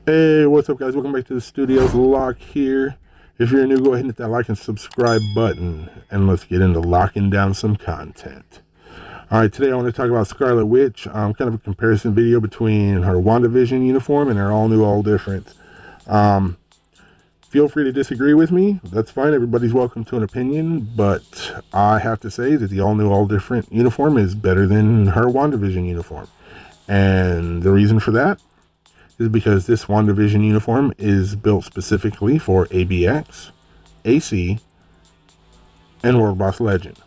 Hey, what's up, guys? Welcome back to the studios. Lock here. If you're new, go ahead and hit that like and subscribe button, and let's get into locking down some content. All right, today I want to talk about Scarlet Witch. Kind of a comparison video between her WandaVision uniform and her all new, all different. Feel free to disagree with me. That's fine. Everybody's welcome to an opinion, but I have to say that the all new, all different uniform is better than her WandaVision uniform. And the reason for that is because this WandaVision uniform is built specifically for ABX, AC, and World Boss Legend.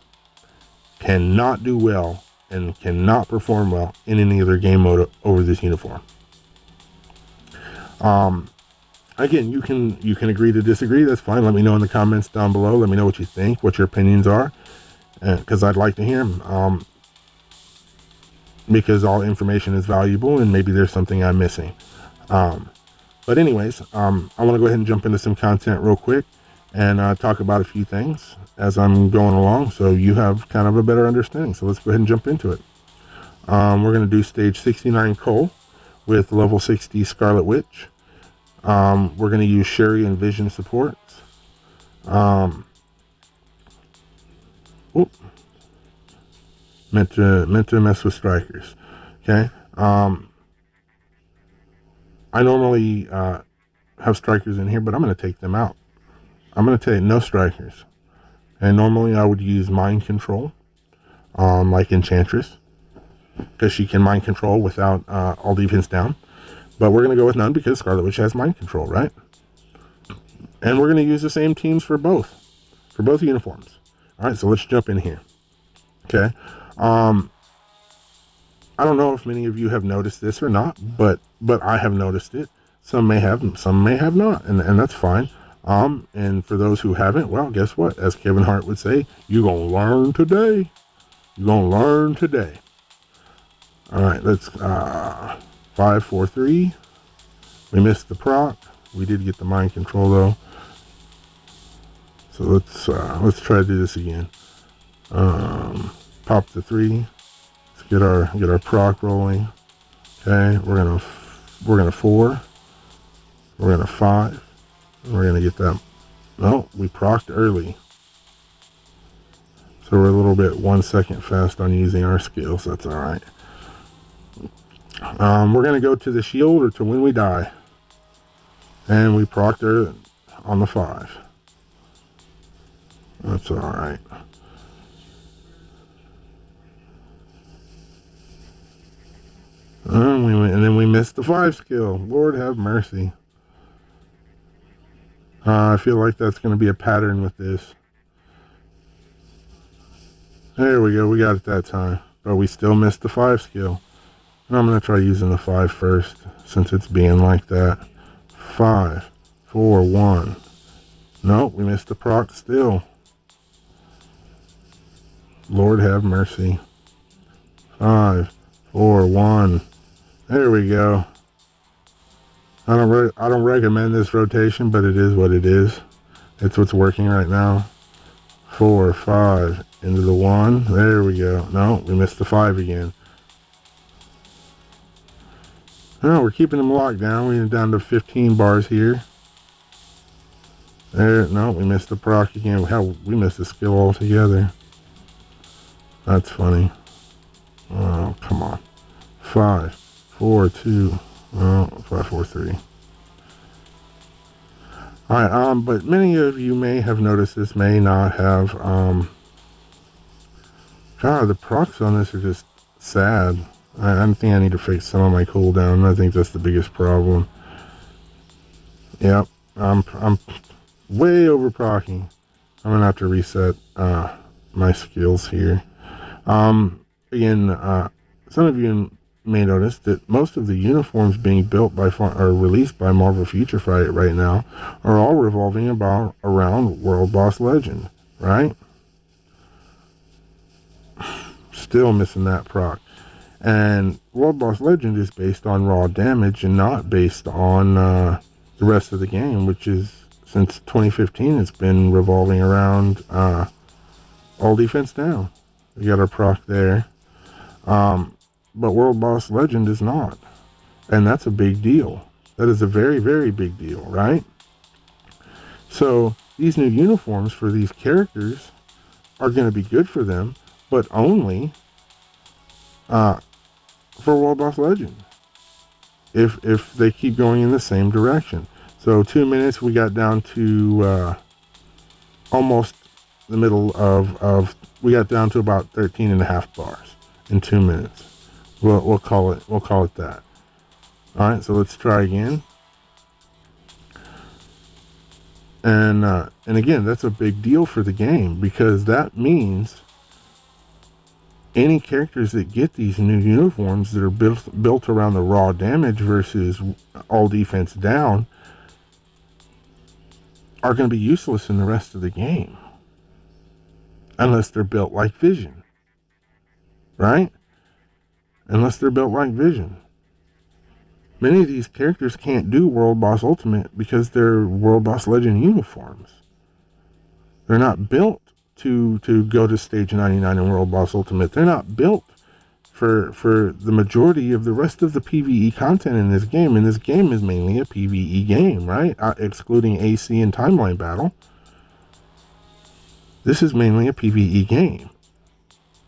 Cannot do well and cannot perform well in any other game mode over this uniform. Again, you can agree to disagree. That's fine. Let me know in the comments down below. Let me know what you think, what your opinions are, because I'd like to hear them. Because all information is valuable, and maybe there's something I'm missing. But anyways, I want to go ahead and jump into some content real quick and talk about a few things as I'm going along, so you have kind of a better understanding. So let's go ahead and jump into it. We're going to do stage 69 Cole with level 60 Scarlet Witch. We're going to use Sherry and Vision supports. Meant to mess with strikers. Okay. I normally have strikers in here, but I'm going to take them out. I'm going to take no strikers. And normally I would use mind control, like Enchantress, because she can mind control without all defense down. But we're going to go with none because Scarlet Witch has mind control, right? And we're going to use the same teams for both uniforms. All right, so let's jump in here. Okay. I don't know if many of you have noticed this or not, but I have noticed it. Some may have, some may have not, and that's fine. And for those who haven't, well, guess what? As Kevin Hart would say, you're gonna learn today. You're gonna learn today. All right, let's 5, 4, 3. We missed the proc. We did get the mind control though. So let's try to do this again. Pop the 3. Let's get our proc rolling. Okay, we're gonna 4. We're gonna 5. We're gonna get that. No, we procced early, so we're a little bit 1 second fast on using our skills. That's all right. We're gonna go to the shield or to when we die, and we procced her on the 5. That's all right. And then we missed the 5 skill. Lord have mercy. I feel like that's going to be a pattern with this. There we go. We got it that time. But we still missed the 5 skill. And I'm going to try using the 5 first, since it's being like that. 5, 4, 1. Nope, we missed the proc still. Lord have mercy. 5, 4, 1. There we go. I don't recommend this rotation, but it is what it is. It's what's working right now. 4, 5 into the 1. There we go. No, we missed the 5 again. No, we're keeping them locked down. We're down to 15 bars here. There. No, we missed the proc again. Hell, we missed the skill altogether. That's funny. Oh, come on. 5, 4, 2. Oh, 5, 4, 3. Alright, but many of you may have noticed this, may not have. God, the procs on this are just sad. I think I need to fix some of my cooldown. I think that's the biggest problem. Yep, I'm way over procking. I'm gonna have to reset my skills here. Again, some of you may notice that most of the uniforms being built by or released by Marvel Future Fight right now are all revolving around World Boss Legend, right? Still missing that proc. And World Boss Legend is based on raw damage and not based on the rest of the game, which is, since 2015, it's been revolving around all defense down. We got our proc there. But World Boss Legend is not. And that's a big deal. That is a very, very big deal, right? So these new uniforms for these characters are going to be good for them, but only for World Boss Legend. If they keep going in the same direction. So 2 minutes, we got down to almost the middle of we got down to about 13.5 bars in 2 minutes. We'll call it that. All right, so let's try again. And again, that's a big deal for the game, because that means any characters that get these new uniforms that are built around the raw damage versus all defense down are going to be useless in the rest of the game. Unless they're built like Vision. Right? Unless they're built like Vision. Many of these characters can't do World Boss Ultimate because they're World Boss Legend uniforms. They're not built to go to stage 99 in World Boss Ultimate. They're not built for the majority of the rest of the PvE content in this game. And this game is mainly a PvE game, right? Excluding AC and timeline battle. This is mainly a PvE game.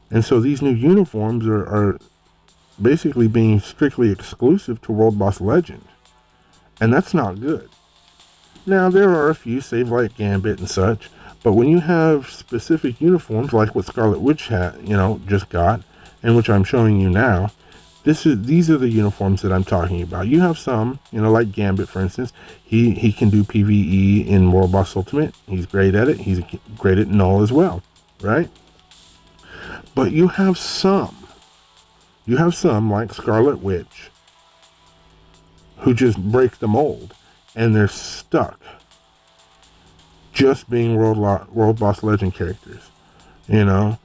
And so these new uniforms are basically being strictly exclusive to World Boss Legend. And that's not good. Now, there are a few, save like Gambit and such, but when you have specific uniforms like what Scarlet Witch just got, and which I'm showing you now, these are the uniforms that I'm talking about. You have some, like Gambit, for instance. He can do PvE in World Boss Ultimate. He's great at it. He's great at Null as well, right? But you have some like Scarlet Witch who just break the mold, and they're stuck just being World Boss Legend characters.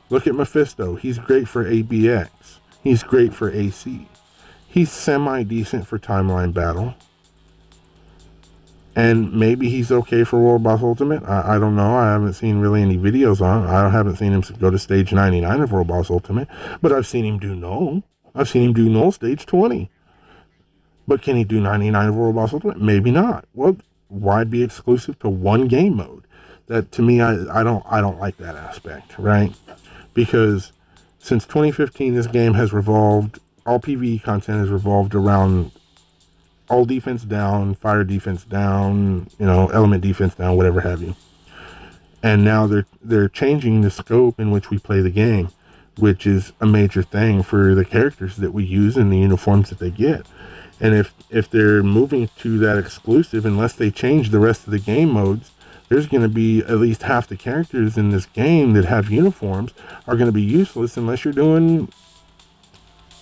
Look at Mephisto. He's great for ABX. He's great for AC. He's semi-decent for timeline battle. And maybe he's okay for World Boss Ultimate. I don't know. I haven't seen really any videos on it. I haven't seen him go to stage 99 of World Boss Ultimate. But I've seen him do Null. I've seen him do Null stage 20. But can he do 99 of World Boss Ultimate? Maybe not. Well, why be exclusive to one game mode? That, to me, I don't like that aspect, right? Because since 2015, this game has revolved, all PvE content has revolved around all defense down, fire defense down, element defense down, whatever have you. And now they're changing the scope in which we play the game, which is a major thing for the characters that we use and the uniforms that they get. And if they're moving to that exclusive, unless they change the rest of the game modes, there's going to be at least half the characters in this game that have uniforms are going to be useless unless you're doing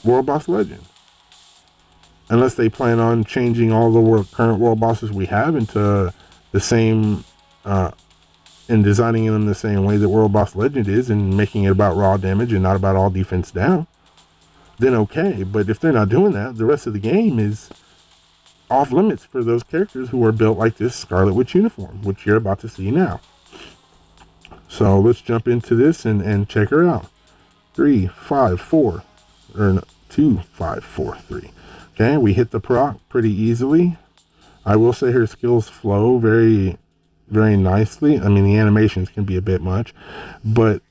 World Boss Legend. Unless they plan on changing all the current world bosses we have into the same, and designing them the same way that World Boss Legend is, and making it about raw damage and not about all defense down, then okay. But if they're not doing that, the rest of the game is off limits for those characters who are built like this Scarlet Witch uniform, which you're about to see now. So let's jump into this and check her out. 3, 5, 4, or no, 2, 5, 4, 3. Okay, we hit the proc pretty easily. I will say her skills flow very, very nicely. I mean, the animations can be a bit much, but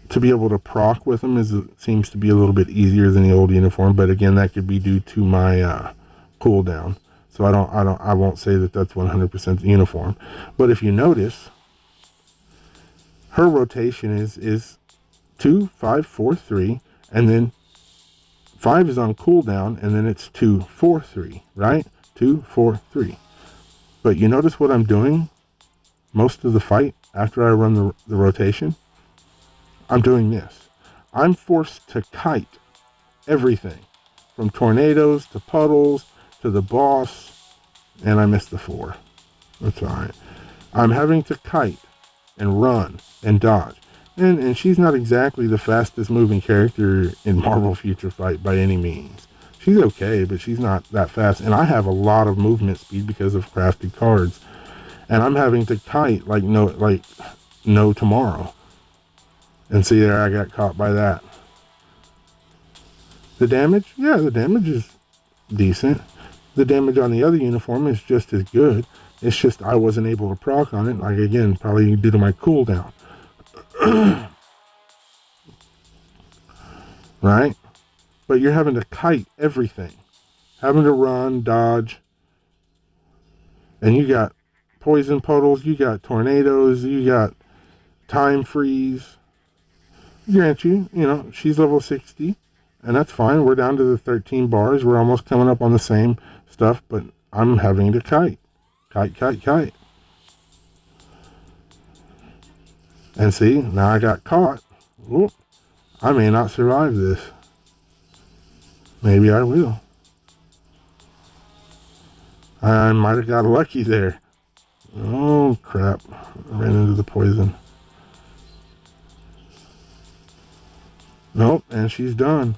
to be able to proc with them seems to be a little bit easier than the old uniform. But again, that could be due to my cooldown. So I won't say that that's 100% uniform. But if you notice, her rotation is 2, 5, 4, 3, and then 5 is on cooldown, and then it's 2, 4, 3, right? 2, 4, 3. But you notice what I'm doing most of the fight after I run the rotation? I'm doing this. I'm forced to kite everything, from tornadoes to puddles to the boss, and I missed the 4. That's alright. I'm having to kite and run and dodge. And she's not exactly the fastest moving character in Marvel Future Fight by any means. She's okay, but she's not that fast. And I have a lot of movement speed because of crafted cards. And I'm having to kite like no tomorrow. And see there, I got caught by that. The damage? Yeah, the damage is decent. The damage on the other uniform is just as good. It's just I wasn't able to proc on it, like again, probably due to my cooldown. Right? But you're having to kite everything. Having to run, dodge, and you got poison puddles, you got tornadoes, you got time freeze. Grant you, she's level 60, and that's fine. We're down to the 13 bars. We're almost coming up on the same stuff, but I'm having to kite. Kite. And see, now I got caught. Whoop. I may not survive this. Maybe I will. I might have got lucky there. Oh, crap. I ran into the poison. Nope, and she's done.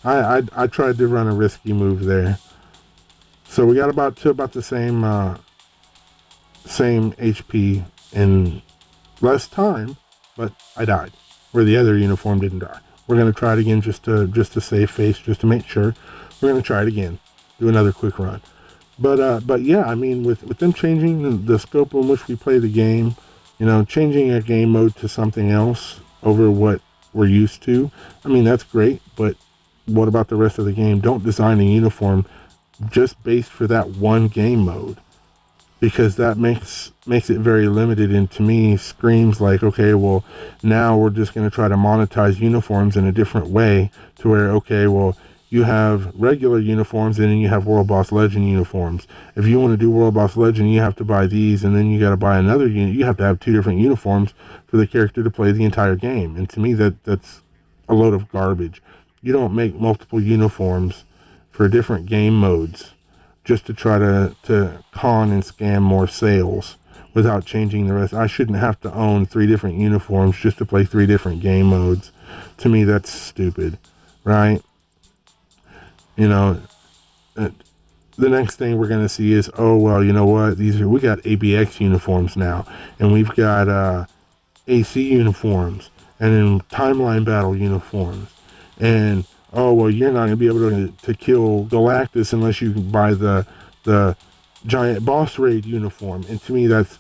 I tried to run a risky move there. So we got about the same HP in less time, but I died. Where the other uniform didn't die. We're gonna try it again just to save face, just to make sure. We're gonna try it again. Do another quick run. But yeah, I mean, with them changing the scope in which we play the game, changing a game mode to something else over what we're used to, I mean, that's great, but what about the rest of the game? Don't design a uniform just based for that one game mode, because that makes it very limited, and to me screams like, okay, well, now we're just going to try to monetize uniforms in a different way, to where, okay, well, you have regular uniforms and then you have World Boss Legend uniforms. If you want to do World Boss Legend, you have to buy these, and then you got to buy another unit. You have to have two different uniforms for the character to play the entire game. And to me, that's a load of garbage. You don't make multiple uniforms for different game modes just to try to con and scam more sales without changing the rest. I shouldn't have to own 3 different uniforms just to play 3 different game modes. To me, that's stupid, right? The next thing we're going to see is, oh, well, you know what? We got ABX uniforms now, and we've got AC uniforms, and then timeline battle uniforms, and oh, well, you're not going to be able to kill Galactus unless you can buy the giant boss raid uniform. And to me, that's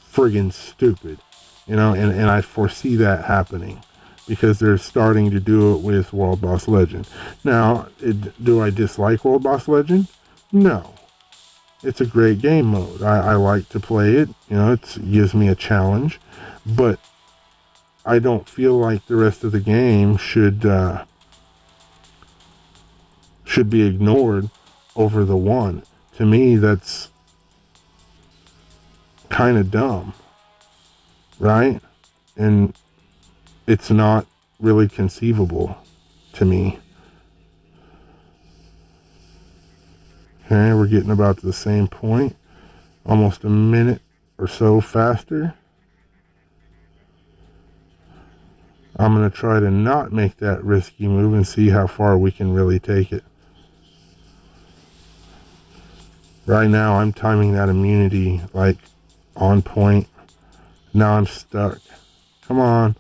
friggin' stupid, and I foresee that happening, because they're starting to do it with World Boss Legend. Now, do I dislike World Boss Legend? No. It's a great game mode. I like to play it. It gives me a challenge. But I don't feel like the rest of the game should be ignored over the one. To me, that's kind of dumb. Right? And it's not really conceivable to me. Okay, we're getting about to the same point. Almost a minute or so faster. I'm going to try to not make that risky move and see how far we can really take it. Right now, I'm timing that immunity like on point. Now I'm stuck. Come on.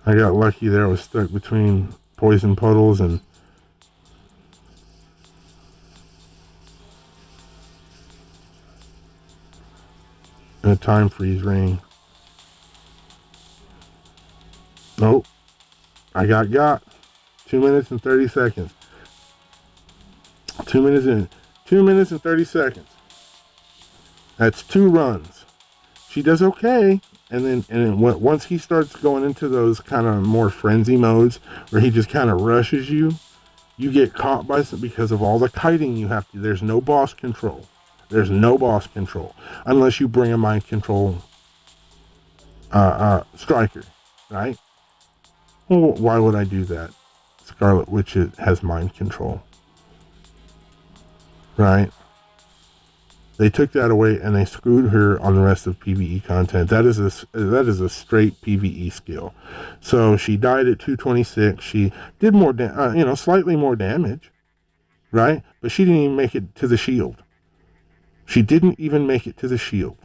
I got lucky there. I was stuck between poison puddles and a time freeze ring. Nope. I got 2 minutes and 30 seconds. 2 minutes in. 2 minutes and 30 seconds. That's 2 runs. She does okay. And then once he starts going into those kind of more frenzy modes where he just kind of rushes you, you get caught by some, because of all the kiting you have to. There's no boss control. There's no boss control unless you bring a mind control striker, right? Well, why would I do that? Scarlet Witch has mind control, right? They took that away and they screwed her on the rest of PvE content. That is a straight PvE skill. So she died at 226. She did more, slightly more damage, right? But she didn't even make it to the shield. She didn't even make it to the shield.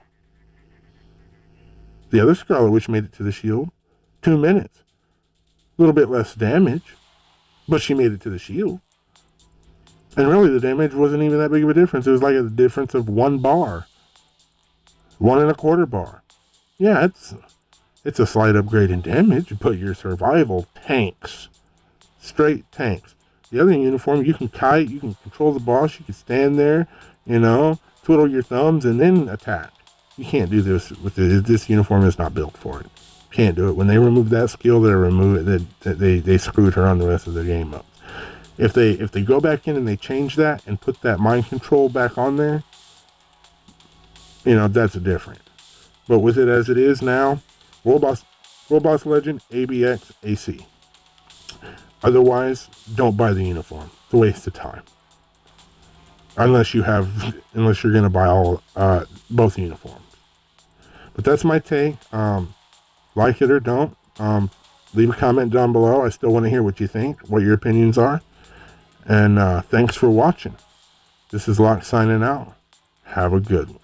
The other Scarlet Witch made it to the shield. 2 minutes. A little bit less damage, but she made it to the shield. And really, the damage wasn't even that big of a difference. It was like a difference of 1 bar. 1.25 bar. Yeah, it's a slight upgrade in damage, but your survival tanks. Straight tanks. The other uniform, you can kite, you can control the boss, you can stand there, twiddle your thumbs and then attack. You can't do this with this uniform is not built for it. Can't do it. When they remove that skill, they screwed her on the rest of the game up. If they go back in and they change that and put that mind control back on there, that's different. But with it as it is now, World Boss Legend, ABX, AC. Otherwise, don't buy the uniform. It's a waste of time. Unless you're going to buy both uniforms. But that's my take. Like it or don't. Leave a comment down below. I still want to hear what you think, what your opinions are. And thanks for watching. This is Locke signing out. Have a good one.